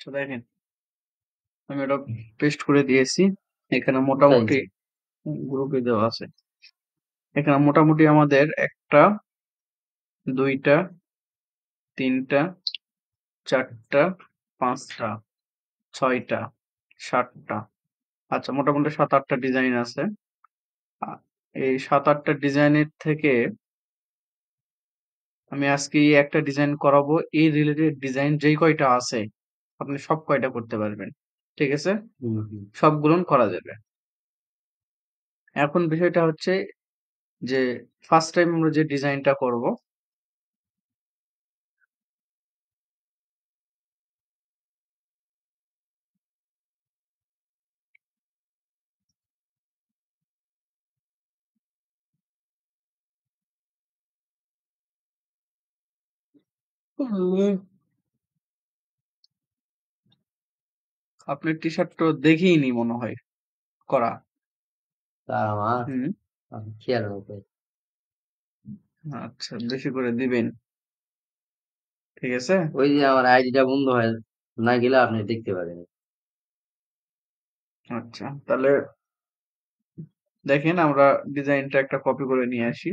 আচ্ছা দেখেন, আমি ওটা পেস্ট করে দিয়েছি। এখানে কোথায় মোটামুটি যে? গ্রুপে দেওয়া আছে। এখানে মোটামুটি আমাদের ১টা, ২টা, ৩টা, ৪টা, ৫টা, ৬টা, ৭টা। আচ্ছা মোটামুটি ৭-৮টা ডিজাইন আছে। আ এই ৭-৮টা ডিজাইনের থেকে আমি আজকে এই একটা ডিজাইন করাবো। এই রিলেটেড ডিজাইন যেই কয়টা আছে, আপনি সব কয়টা করতে পারবেন। ঠিক আছে? হুম, হুম। সবগুলোন করা যাবে। এখন বিষয়টা হচ্ছে যে ফার্স্ট টাইম আমরা যে ডিজাইনটা করব আপনার টি-শার্ট তো দেখিনি মনে হয় করা। তা আমার হুম, আমি খেয়াল রাখবো। আচ্ছা বেশি করে দিবেন। ঠিক আছে? ওই যে আমার আইডিটা বন্ধ হয় না গেলে আপনি দেখতে পারেন। আচ্ছা তাহলে দেখেন আমরা ডিজাইনটা একটা কপি করে নিয়ে আসি।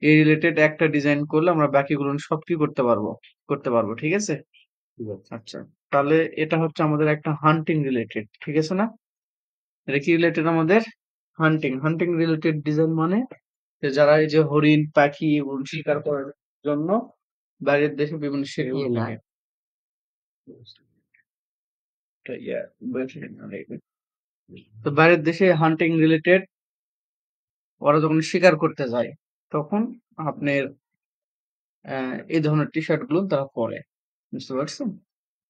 এই রিলেটেড একটা ডিজাইন করলে আমরা বাকিগুলো সব কি করতে পারবো? করতে পারবো। ঠিক আছে? ঠিক আছে। আচ্ছা। তাহলে এটা হচ্ছে আমাদের একটা হান্টিং রিলেটেড। ঠিক আছে না? এটা কি রিলেটেড আমাদের? হান্টিং। হান্টিং রিলেটেড ডিজাইন মানে যে যারা এই যে হরিণ, পাখি এগুলো শিকার করার জন্য বাইরের দেশে বিভিন্ন শিকার ইয়ে না। থাকে। তো ইয়া বলছি না, তো বাইরের দেশে হান্টিং রিলেটেড ওরা যখন শিকার করতে যায় তখন আপনার এই ধরনের টি শার্ট গুলো তারা পরে। বুঝতে পারছেন?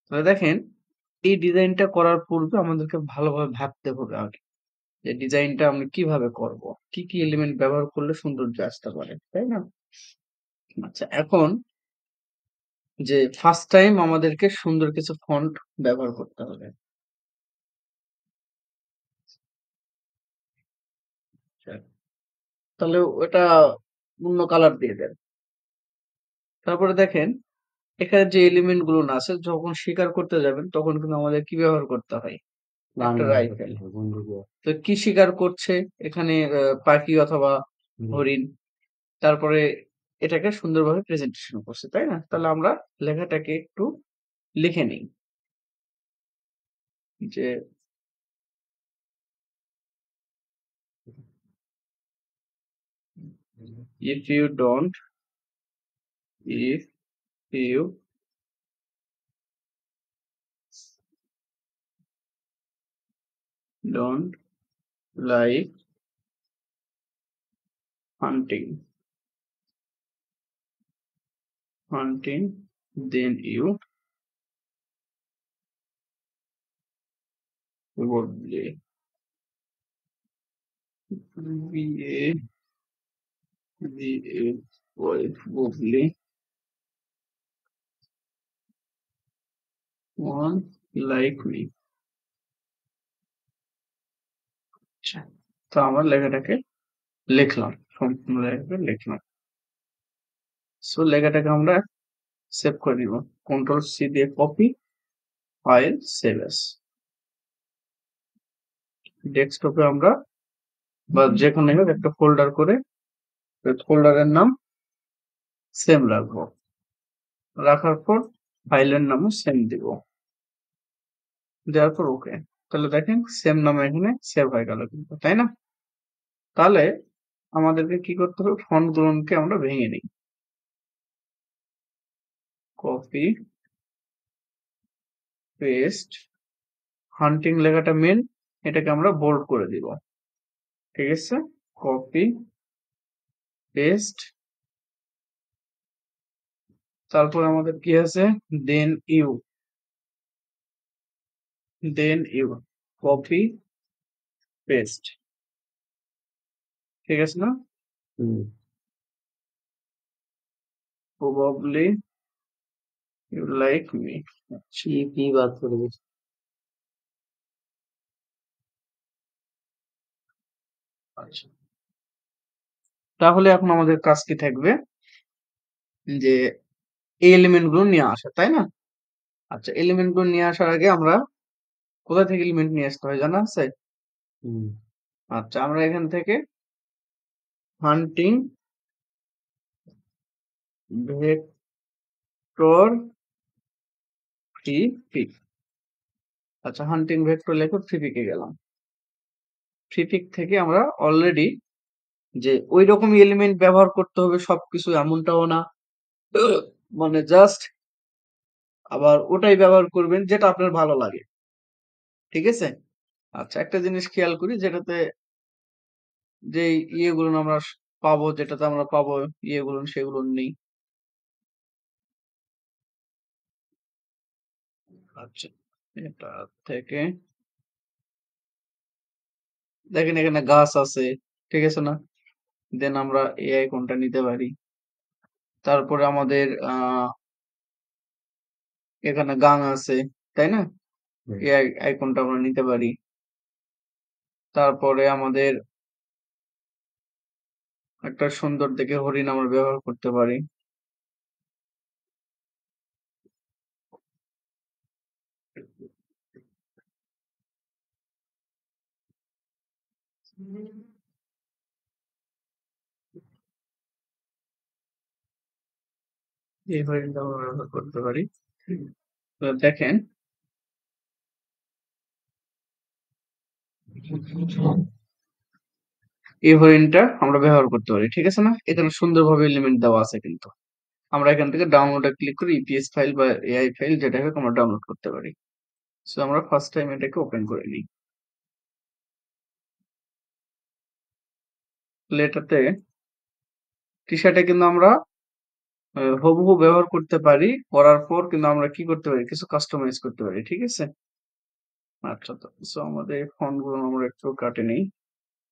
তাহলে দেখেন এই ডিজাইনটা করার পূর্বে আমাদেরকে ভালোভাবে ভাবতে হবে আগে যে ডিজাইনটা আমরা কিভাবে করব, কি কি এলিমেন্ট ব্যবহার করলে সৌন্দর্য আসতে পারে, তাই না? আচ্ছা এখন যে ফার্স্ট টাইম আমাদেরকে সুন্দর কিছু ফন্ট ব্যবহার করতে হবে। আচ্ছা, তাহলে ওটা অন্য কালার দিয়ে দেন। তারপরে দেখেন এখানে যে এলিমেন্ট গুলো না আছে যখন শিকার করতে যাবেন তখন কিন্তু আমাদের কি ব্যবহার করতে হয়? গান একটা ব্যবহার করতে রাইফেল। হয় বন্ধুকে। তো কি শিকার করছে এখানে? পাখি অথবা হুম। হরিণ। তারপরে এটাকে সুন্দরভাবে প্রেজেন্টেশন করছে, তাই না? তাহলে আমরা লেখাটাকে একটু লিখে নিই যে if you don't if you don't like hunting then you probably be probably won't like me. আচ্ছা, তো আমার লেখাটাকে লিখলাম, সম্পূর্ণ লেখাটা লিখলাম। সো লেখাটাকে আমরা সেভ করে নিব। কন্ট্রোল সি দিয়ে কপি, ফাইল, সেভ এস। ডেস্কটপে আমরা বা যেখানে হোক একটা ফোল্ডার করে ফোল্ডারের নাম সেম রাখবো। রাখার পর ফাইলের নামও সেম দিব। দেওয়ার পর ওকে। তাহলে দেখেন সেম নামে এখানে সেভ হয়ে গেল কিন্তু, তাই না? তাহলে আমাদেরকে কি করতে হবে? ফন্ট গুলোকে আমরা ভেঙে নিই। কপি, পেস্ট, হান্টিং লেখাটা মেন, এটাকে আমরা বোল্ড করে দিব। ঠিক আছে? কপি, পেস্ট, তারপর আমাদের কি আছে? Then you, copy, paste. ঠিক আছে না? হুম। Probably you like me. আচ্ছা, কি বাদ করে দিচ্ছি। আচ্ছা। তাহলে এখন আমাদের কাজ কি থাকবে? যে এই এলিমেন্ট গুলো নিয়ে আসা, তাই না? আচ্ছা, এলিমেন্ট গুলো নিয়ে আসার আগে আমরা কোথা থেকে এলিমেন্ট নিয়ে আসতে হয় জানা আছে? হুম। আচ্ছা, আমরা এখান থেকে হান্টিং ভেক্টর ফ্রি পিক। আচ্ছা, হান্টিং ভেক্টর লেখো, ফ্রি পিকে গেলাম। ফ্রি পিক থেকে আমরা অলরেডি যে ওই রকম এলিমেন্ট ব্যবহার করতে হবে সবকিছু এমনটাও না, মানে জাস্ট আবার ওটাই ব্যবহার করবেন যেটা আপনার ভালো লাগে, ঠিক আছে? আচ্ছা, একটা জিনিস খেয়াল করি, যেটাতে যে ইয়েগুলো আমরা পাবো, যেটাতে আমরা পাবো ইয়েগুলো সেগুলো নেই। আচ্ছা, এটা থেকে দেখেন এখানে গাছ আছে, ঠিক আছে না? দেন আমরা এই আইকনটা নিতে পারি। তারপরে আমাদের এখানে গান আছে, তাই না? হুম। এই আইকনটা আমরা নিতে পারি। তারপরে আমাদের একটা সুন্দর দেখে হরিণ আমরা ব্যবহার করতে পারি। এই হরিণটা আমরা ব্যবহার করতে পারি। তো দেখেন এই হরিণটা আমরা ব্যবহার করতে পারি, ঠিক আছে না? এখানে সুন্দরভাবে এলিমেন্ট দেওয়া আছে কিন্তু। আমরা এখান থেকে ডাউনলোডে ক্লিক করে ইপিএস ফাইল বা এআই ফাইল যেটা হোক আমরা ডাউনলোড করতে পারি। সো আমরা ফার্স্ট টাইম এটাকে ওপেন করে নিই। তাহলে এটাতে টি শার্টে কিন্তু আমরা হুবহু ব্যবহার করতে পারি। করার পর কিন্তু আমরা কি করতে পারি, কিছু কাস্টমাইজ করতে পারি, ঠিক আছে? আচ্ছা, তো সো আমাদের ফন্ট গুলো আমরা একটু কাটে নেই,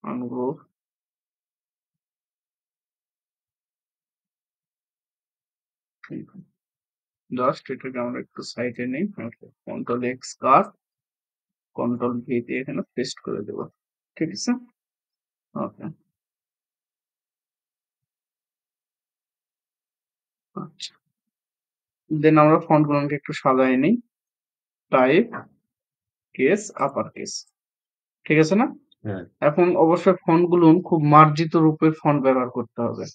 আনগ্রুপ জাস্ট এটাকে আমরা একটু সাইডে নেই, কন্ট্রোল এক্স কাট, কন্ট্রোল ভি দিয়ে এখানে পেস্ট করে দেব, ঠিক আছে? ওকে। আচ্ছা, দেন আমরা ফন্ট গুলোকে একটু সাজাই নেই, টাইপ কেস আপার কেস, ঠিক আছে না? হ্যাঁ। এখন অবশ্যই ফন্ট গুলো খুব মার্জিত রূপের ফন্ট ব্যবহার করতে হবে,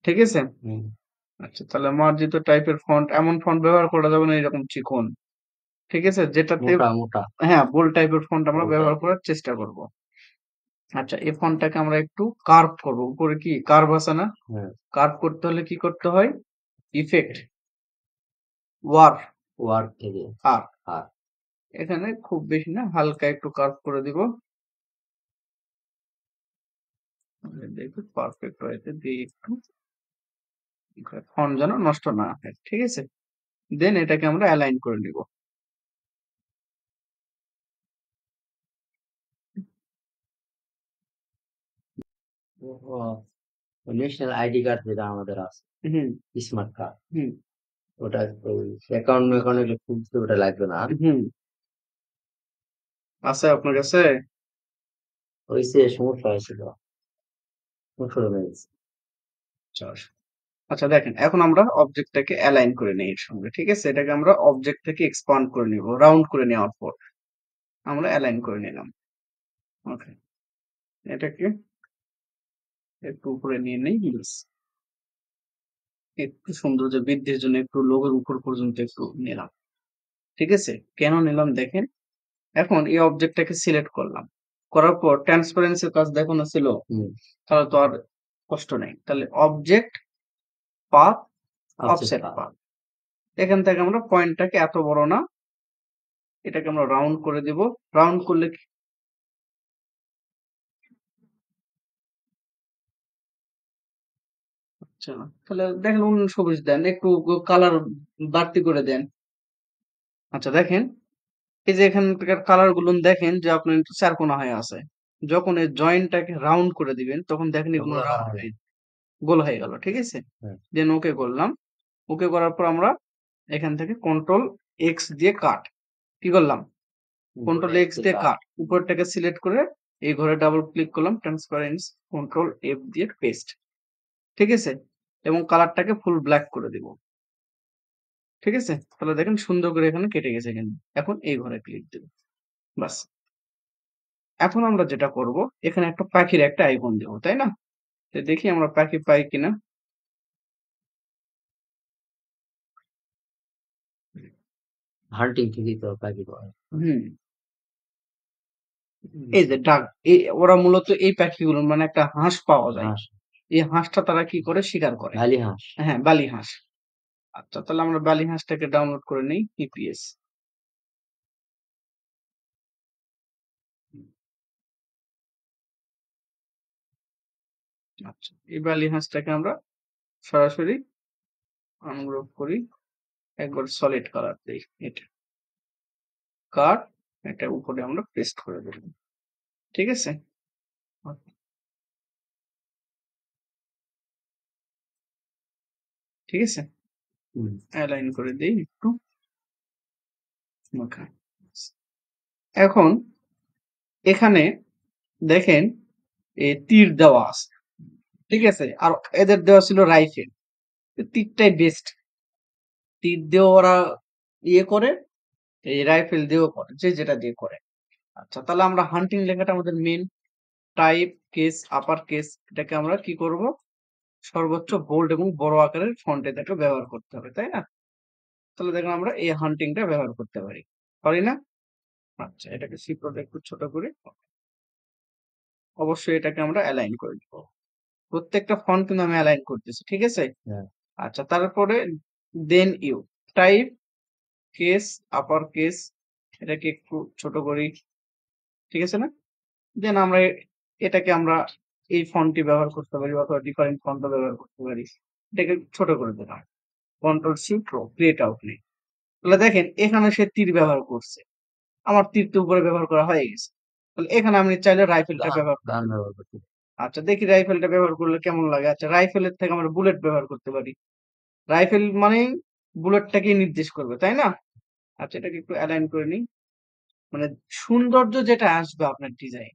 ঠিক আছে? হুম। আচ্ছা, তাহলে মার্জিত টাইপের ফন্ট, এমন ফন্ট ব্যবহার করা যাবে না এরকম চিকন, ঠিক আছে? যেটাতে মোটা মোটা। হ্যাঁ, বোল্ড টাইপের ফন্ট আমরা বোল্ড ব্যবহার টাইপের। করার চেষ্টা করব। আচ্ছা, এই ফন্টটাকে আমরা একটু কার্ভ করব। উপরে কি কার্ভ আছে না? হ্যাঁ। কার্ভ করতে হলে কি করতে হয়? ইফেক্ট, ওয়ার, ওয়ার্ড থেকে। আর আর। এখানে খুব বেশি না, হালকা একটু কার্ভ করে দিব। দেখুন পারফেক্ট হয়েছে, দিয়ে একটু ফন্ট যেন নষ্ট না হয়, ঠিক আছে? দেন এটাকে আমরা অ্যালাইন করে নিব। ন্যাশনাল আইডি কার্ড যেটা আমাদের আছে, হুম, স্মার্ট কার্ড, হুম, ওটা ওই অ্যাকাউন্ট এগুলো খুলতে ওটা লাগবে না? হুম। আছে আপনার কাছে? ওই সে সমস্যা হয়েছিল, সমস্যা হয়ে গেছে। আচ্ছা, দেখেন এখন আমরা অবজেক্টটাকে অ্যালাইন করে নেই এর সঙ্গে, ঠিক আছে? এটাকে আমরা অবজেক্ট থেকে এক্সপান্ড করে নিব, রাউন্ড করে নেওয়ার পর আমরা অ্যালাইন করে নিলাম। ওকে, এটাকে একটু উপরে নিয়ে নেই, ব্যাস। একটু সৌন্দর্য বৃদ্ধির জন্য একটু লোগোর উপর পর্যন্ত একটু নিলাম, ঠিক আছে? কেন নিলাম দেখেন, এখন এই অবজেক্টটাকে সিলেক্ট করলাম, করার পর ট্রান্সপারেন্সির কাজ দেখো না ছিল, হুম। তাহলে তো আর কষ্ট নেই। তাহলে object path, offset offset card. Path, এখান থেকে আমরা পয়েন্টটাকে এত বড় না, এটাকে আমরা রাউন্ড করে দিব। রাউন্ড করলে আচ্ছা, তাহলে দেখেন অন্য সবুজ দেন, একটু কালার বাড়তি করে দেন। আচ্ছা, দেখেন এই যে এখানকার কালার গুলো দেখেন যে আপনার একটু চারকোনা হয়ে আছে। যখন এই জয়েন্টটাকে রাউন্ড করে দিবেন তখন দেখেন এগুলো ওগুলো রাউন্ড হয়ে গোল হয়ে গেল, ঠিক আছে? হ্যাঁ। দেন ওকে করলাম। ওকে করার পর আমরা এখান থেকে কন্ট্রোল এক্স দিয়ে কাট, কি করলাম? কন্ট্রোল এক্স দিয়ে কাট, উপরটাকে সিলেক্ট করে এই ঘরে ডাবল ক্লিক করলাম, ট্রান্সপারেন্স, কন্ট্রোল এফ দিয়ে পেস্ট, ঠিক আছে? এবং কালারটাকে ফুল ব্ল্যাক করে দিব। ঠিক আছে? তাহলে দেখেন সুন্দর করে এখানে কেটে গেছে কিন্তু। এখন এই ঘরে ক্লিক দেব। বাস। এখন আমরা যেটা করব, এখানে একটা পাখির একটা আইকন দেব, তাই না? তো দেখি আমরা পাখি পাই কিনা। হান্টিং থেকেই তো পাখি পাওয়া যায়। হুম। এই যে ডাক, ওরা মূলত এই পাখিগুলো মানে একটা হাঁস পাওয়া যায়। হাঁস, এই হাঁসটা তারা কি করে শিকার করে। বালি হাঁস। হ্যাঁ, বালি হাঁস। আচ্ছা, তাহলে আমরা বালি হাঁসটাকে ডাউনলোড করে নেই ইপিএস। আচ্ছা, এই বালি হাঁসটাকে আমরা সরাসরি আনগ্রুপ করি, একবার সলিড কালার দেই। এটা কাট, এটা উপরে আমরা পেস্ট করে দেব। ঠিক আছে? ঠিক আছে, অ্যালাইন করে দেই একটু। ওকে। এখন এখানে দেখেন তীর দেওয়া আছে। ঠিক আছে, আর এদের দেওয়া ছিল রাইফেল। তীরটাই বেস্ট। তীর দিয়েও ওরা ইয়ে করে, এই রাইফেল দিয়েও করে, যে যেটা দিয়ে করে। আচ্ছা, তাহলে আমরা হান্টিং লেখাটা আমাদের main type case upper case, এটাকে আমরা কি করব, সর্বোচ্চ বোল্ড এবং বড় আকারের ফন্ট এটাকে ব্যবহার করতে হবে, তাই না? তাহলে দেখুন আমরা এই হান্টিংটা ব্যবহার করতে পারি, পারি না? আচ্ছা, এটাকে শিফট একটু ছোট করে, অবশ্যই এটাকে আমরা অ্যালাইন করে দিব। প্রত্যেকটা ফন্ট কিন্তু আমি অ্যালাইন করতেছি, ঠিক আছে? আচ্ছা, তারপরে then you type case upper case, এটাকে একটু ছোট করি, ঠিক আছে না? দেন আমরা এটাকে আমরা এই ফন্টটি ব্যবহার করতে পারি অথবা ডিফারেন্ট ফন্টও ব্যবহার করতে পারি। এটাকে ছোট করে দিলাম, control shift row, create outline. তাহলে দেখেন এখানে সে তীর ব্যবহার করছে, আমার তীর তো উপরে ব্যবহার করা হয়ে গেছে। তাহলে এখানে আমি চাইলে রাইফেলটা ব্যবহার করতে পারি। ব্যবহার করতে। আচ্ছা, দেখি রাইফেলটা ব্যবহার করলে কেমন লাগে। আচ্ছা, রাইফেলের থেকে আমরা বুলেট ব্যবহার করতে পারি। রাইফেল মানে বুলেটটাকে নির্দেশ করবে, তাই না? আচ্ছা, এটাকে একটু অ্যালাইন করে নিই। মানে সৌন্দর্য যেটা আসবে আপনার ডিজাইন,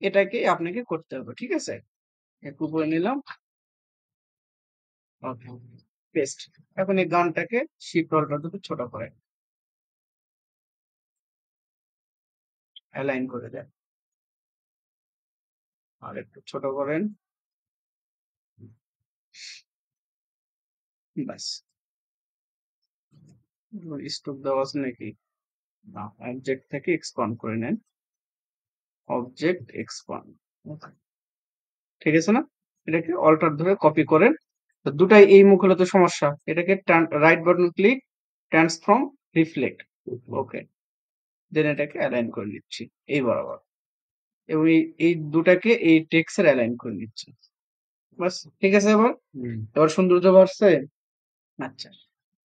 এটাকে আপনাকে করতে হবে, ঠিক আছে? একটু উপরে নিলাম, ওকে, পেস্ট। এখন এই গানটাকে শিফট অল্টার দুটো ছোট করে অ্যালাইন করে দেন, আর একটু ছোট করেন, ব্যাস। স্টোক দেওয়া আছে নাকি? না, অবজেক্ট থেকে এক্সপান্ড করে নেন, অবজেক্ট এক্সপান্ড, ঠিক আছে না? এটাকে অল্টার ধরে কপি করেন। তো দুটাই এই মুখ হলে তো সমস্যা। এটাকে right button click, transform, reflect, okay. Then এটাকে অ্যালাইন করে নিচ্ছি এই বরাবর, এবং এই দুটাকে এই টেক্সের অ্যালাইন করে নিচ্ছি। বাস, ঠিক আছে। এবার এবার সৌন্দর্য বাড়ছে। আচ্ছা,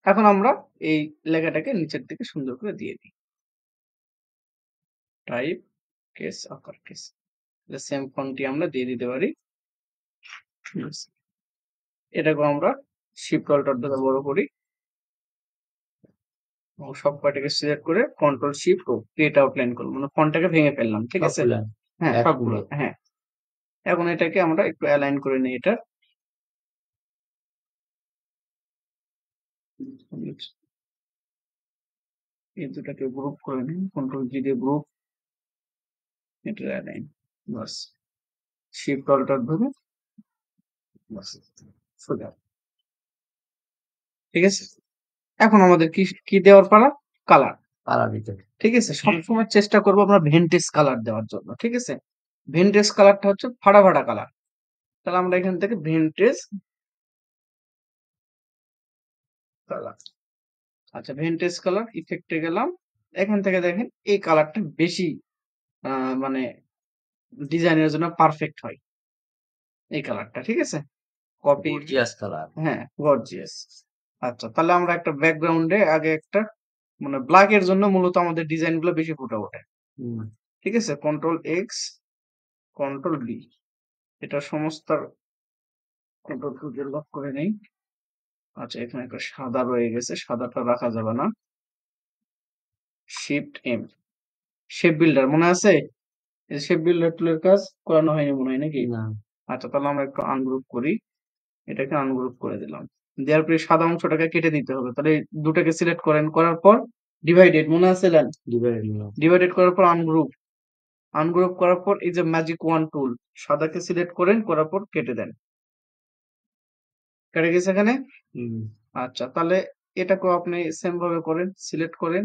এখন আমরা এই লেখাটাকে নিচের দিকে সুন্দর করে দিয়ে দিই, type case upper case, same ফন্টটি আমরা দিয়ে দিতে পারি। এটাকে আমরা শিফট অল্টার দ্বারা বড় করি এবং সব কয়টাকে সিলেক্ট করে কন্ট্রোল শিফট ও ক্রিয়েট আউটলাইন করলাম, মানে ফন্টটাকে ভেঙে ফেললাম, ঠিক আছে? হ্যাঁ, সবগুলো, হ্যাঁ। এখন এটাকে আমরা একটু অ্যালাইন করে নিই, এটা এই দুটাকে গ্রুপ করে নিই, কন্ট্রোল জি দিয়ে গ্রুপ, এটা অ্যালাইন, বাস। শিফট অল্টার ধরে, বাস, সোজা, ঠিক আছে? এখন আমাদের কি কি দেওয়ার পালা? কালার। কালার দিতে। ঠিক আছে, সবসময় চেষ্টা করবো আমরা ভেন্টেজ কালার দেওয়ার জন্য, ঠিক আছে? ভেন্টেজ কালারটা হচ্ছে ফাটা ফাটা কালার। তাহলে আমরা এখান থেকে ভেন্টেজ কালার, আচ্ছা, ভেন্টেজ কালার ইফেক্টে গেলাম। এখান থেকে দেখেন এই কালারটা বেশি মানে ডিজাইনের জন্য পারফেক্ট হয় এই কালারটা, ঠিক আছে? Copy, gorgeous colour. হ্যাঁ, গর্জিয়াস। আচ্ছা, তাহলে আমরা একটা ব্যাকগ্রাউন্ডে আগে একটা মানে ব্ল্যাক এর জন্য মূলত আমাদের ডিজাইন গুলো বেশি ফুটে ওঠে, ঠিক আছে? কন্ট্রোল এক্স, কন্ট্রোল বি, এটা সমস্ত কন্ট্রোল টু দিয়ে লক করে নেই। আচ্ছা, এখানে একটা সাদা রয়ে গেছে, সাদাটা রাখা যাবে না। শিফট এম, শেপ বিল্ডার মনে আছে? শেপ বিল্ডার টুলের কাজ করানো হয়নি মনে হয় নাকি? না। আচ্ছা, তাহলে আমরা একটু আনগ্রুপ করি, এটাকে আনগ্রুপ করে দিলাম। দেওয়ার পরে সাদা অংশটাকে কেটে দিতে হবে। তাহলে এই দুটাকে সিলেক্ট করেন, করার পর ডিভাইডেড মনে আছে দেন, ডিভাইডেড করার পর আনগ্রুপ, আনগ্রুপ করার পর এই যে ম্যাজিক ওয়ান টুল সাদাকে সিলেক্ট করেন, করার পর কেটে দেন। কেটে গেছে এখানে? আচ্ছা, তাহলে এটাকেও আপনি সেম ভাবে করেন, সিলেক্ট করেন,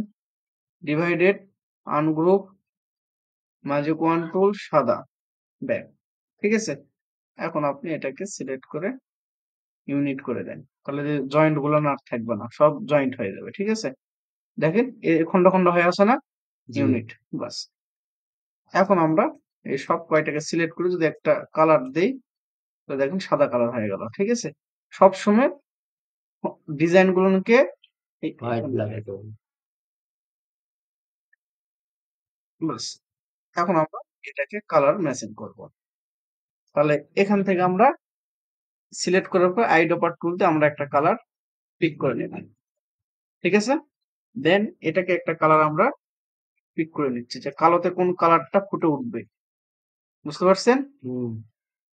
ডিভাইডেড, আনগ্রুপ, ম্যাজিক ওয়ান টুল, সাদা, ব্যাক। ঠিক আছে? এখন আপনি এটাকে সিলেক্ট করে ইউনিট করে দেন। তাহলে যে জয়েন্ট গুলো না আর থাকবে না, সব জয়েন্ট হয়ে যাবে। ঠিক আছে? দেখেন খন্ড খন্ড হয়ে আসে না? ইউনিট। বাস। এখন আমরা এই সব কয়টাকে সিলেক্ট করে যদি একটা কালার দেই, তো দেখেন সাদা কালার হয়ে গেল। ঠিক আছে? সব সময় ডিজাইন গুলোকে বাস। এখন আমরা এটাকে কালার ম্যাচিং করব। তাহলে এখান থেকে আমরা সিলেক্ট করার পর আইড্রপার টুলতে আমরা একটা কালার পিক করে নিলাম। ঠিক আছে? দেন এটাকে একটা কালার আমরা পিক করে নিচ্ছি যে কালোতে কোন কালারটা ফুটে উঠবে। বুঝতে পারছেন?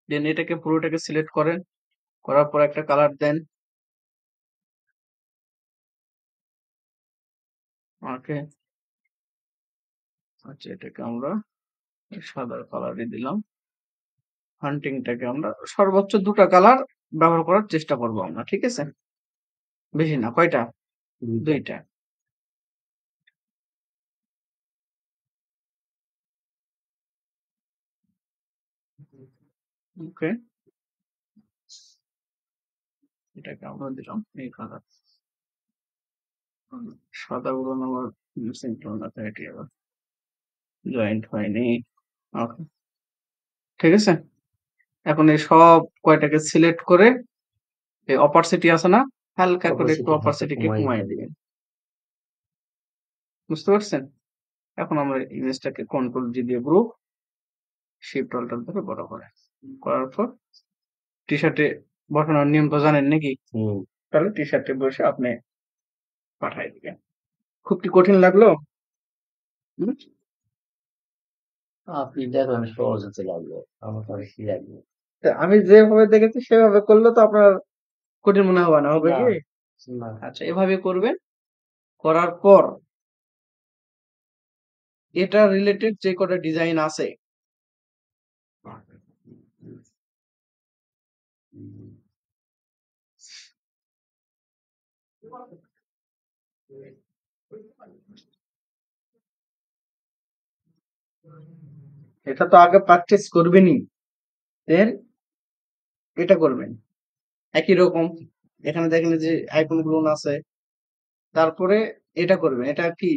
দেন এটাকে পুরোটাকে সিলেক্ট করেন, করার পর একটা কালার দেন। ওকে, আচ্ছা, এটাকে আমরা সাদা কালারই দিলাম। হান্টিংটাকে আমরা সর্বোচ্চ দুটা কালার ব্যবহার করার চেষ্টা করব আমরা। ঠিক আছে? বেশি না। কয়টা? দুইটা। ওকে, এটাকে আমরা দিলাম এই কালার। সাদা গুলো আমার সিম্পল না, তাই এটি আবার জয়েন্ট হয়নি। ওকে, ঠিক আছে? এখন এই সব কয়টাকে সিলেক্ট করে এই অপারসিটি আছে না, হালকা করে একটু অপারসিটিকে কমাই দিবেন। বুঝতে পারছেন? এখন আমরা ইমেজটাকে কন্ট্রোল জি দিয়ে গ্রুপ, শিফট অল্টার ধরে বড় করে করার পর টি শার্টে বসানোর নিয়ম তো জানেন নাকি? তাহলে টি শার্টে বসে আপনি পাঠাই দিবেন। খুব কি কঠিন লাগলো? আপনি দেখেন সহজ হতে লাগলো, আমার তো বেশি লাগবে। আমি যেভাবে দেখেছি সেভাবে করলে তো আপনার কঠিন মনে হবে না, হবে কি? আচ্ছা, এভাবে করবেন। করার পর এটা রিলেটেড যে কটা ডিজাইন আছে এটা তো আগে প্র্যাকটিস করবেনই, দেন এটা করবেন একই রকম। এখানে দেখেন যে আইকন গুলো আছে, তারপরে এটা করবেন। এটা কি,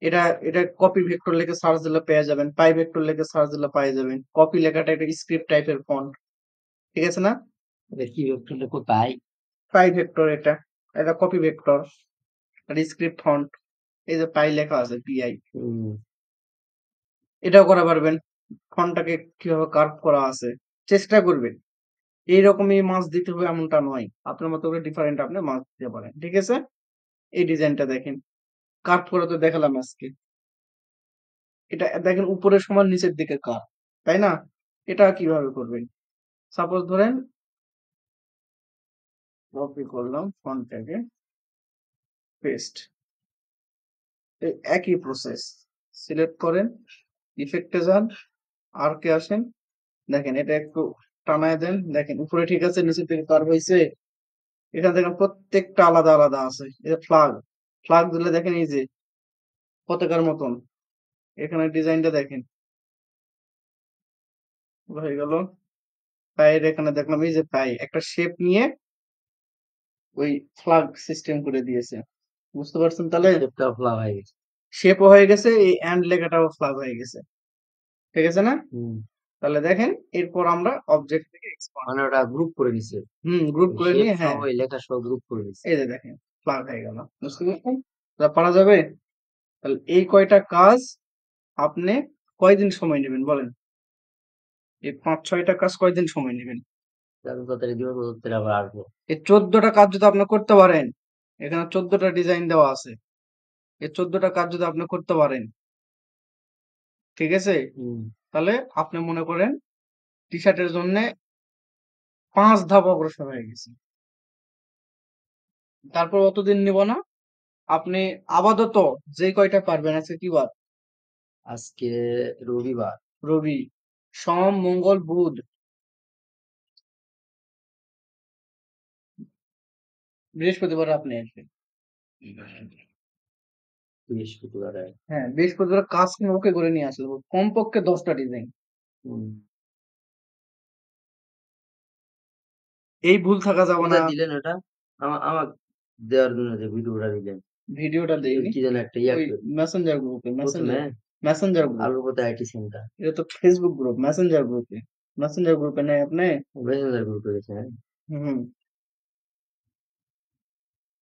এটা এটা কপি ভেক্টর লিখে সার্চ দিলে পেয়ে যাবেন, পাই ভেক্টর লিখে সার্চ দিলে পেয়ে যাবেন। কপি লেখাটা একটা স্ক্রিপ্ট টাইপের ফন্ট। ঠিক আছে না? এটা কি ভেক্টর লেখো তাই? পাই ভেক্টর, এটা এটা কপি ভেক্টর, এটা স্ক্রিপ্ট ফন্ট। এই যে পাই লেখা আছে, পিআই, এটাও করা পারবেন। ফন্টটাকে কিভাবে কার্ভ করা আছে চেষ্টা করবেন। এইরকমই মাছ দিতে হবে এমনটা নয়, আপনার মতো করে ডিফারেন্ট আপনি মাছ দিতে পারেন। ঠিক আছে? এই ডিজাইনটা দেখেন, কার্ভ করে তো দেখালাম আজকে। এটা দেখেন উপরের সমান নিচের দিকে কার্ভ, তাই না? এটা কিভাবে করবেন? সাপোজ ধরেন কপি করলাম ফন্টটাকে, পেস্ট, একই প্রসেস। সিলেক্ট করেন, ইফেক্টে যান, আর্কে আসেন, দেখেন এটা একটু টানায় দেন, দেখেন উপরে ঠিক আছে, নিচের দিকে কার্ভ হয়েছে। এখানে দেখেন প্রত্যেকটা আলাদা আলাদা আছে। এই যে ফ্লাগ, ফ্লাগ দিলে দেখেন এই যে পতাকার মতন, এখানে ডিজাইনটা দেখেন হয়ে গেল। পায়ের এখানে দেখলাম এই যে পাই একটা শেপ নিয়ে ওই ফ্লাগ সিস্টেম করে দিয়েছে। বুঝতে পারছেন? তাহলে ফ্লাগ হয়ে গেছে, শেপও হয়ে গেছে, এই এন্ড লেখাটাও ফ্লাগ হয়ে গেছে। ঠিক আছে না? তাহলে দেখেন এরপর আমরা অবজেক্ট থেকে এক্সপান্ড, মানে ওটা গ্রুপ করে দিছে, গ্রুপ করে নিয়ে, হ্যাঁ ওই লেখা সব গ্রুপ করে দিছে। এই যে দেখেন ফ্লাগ হয়ে গেল। বুঝতে পারছেন? তা পারা যাবে? তাহলে এই কয়টা কাজ আপনি কয়দিন সময় নেবেন বলেন? এই 5-6টা কাজ কয়দিন সময় নেবেন? যত তাড়াতাড়ি দিব তত তাড়াতাড়ি আবার আসবো। এই 14টা কাজ যদি আপনি করতে পারেন, এখানে 14টা ডিজাইন দেওয়া আছে, এই 14টা কাজ যদি আপনি করতে পারেন, ঠিক আছে, তাহলে আপনি মনে করেন টি শার্টের জন্য 5 ধাপ অগ্রসর হয়ে গেছি। তারপর অতদিন নিব না। আপনি আপাতত যে কয়টা পারবেন, আজকে কি বার? আজকে রবিবার। রবি, সোম, মঙ্গল, বুধ, বৃহস্পতিবার আপনি আসবেন। বৃহস্পতিবারে। হ্যাঁ, বৃহস্পতিবার কাজ ওকে করে নিয়ে আসবো, কমপক্ষে 10টা ডিজাইন। হুম। এই ভুল থাকা যাবে না। কোথায় দিলেন ওটা? আমার দেওয়ার জন্য যে ভিডিওটা দিলেন, ভিডিওটা দেইনি, কি যেন একটা ওই মেসেঞ্জার গ্রুপে, প্রথমে মেসেঞ্জার গ্রুপ। আলুপথা আইটি সেন্টার এটা তো ফেসবুক গ্রুপ, মেসেঞ্জার গ্রুপে। মেসেঞ্জার গ্রুপে নাই আপনি? মেসেঞ্জার গ্রুপে গেছে, হ্যাঁ? হুম।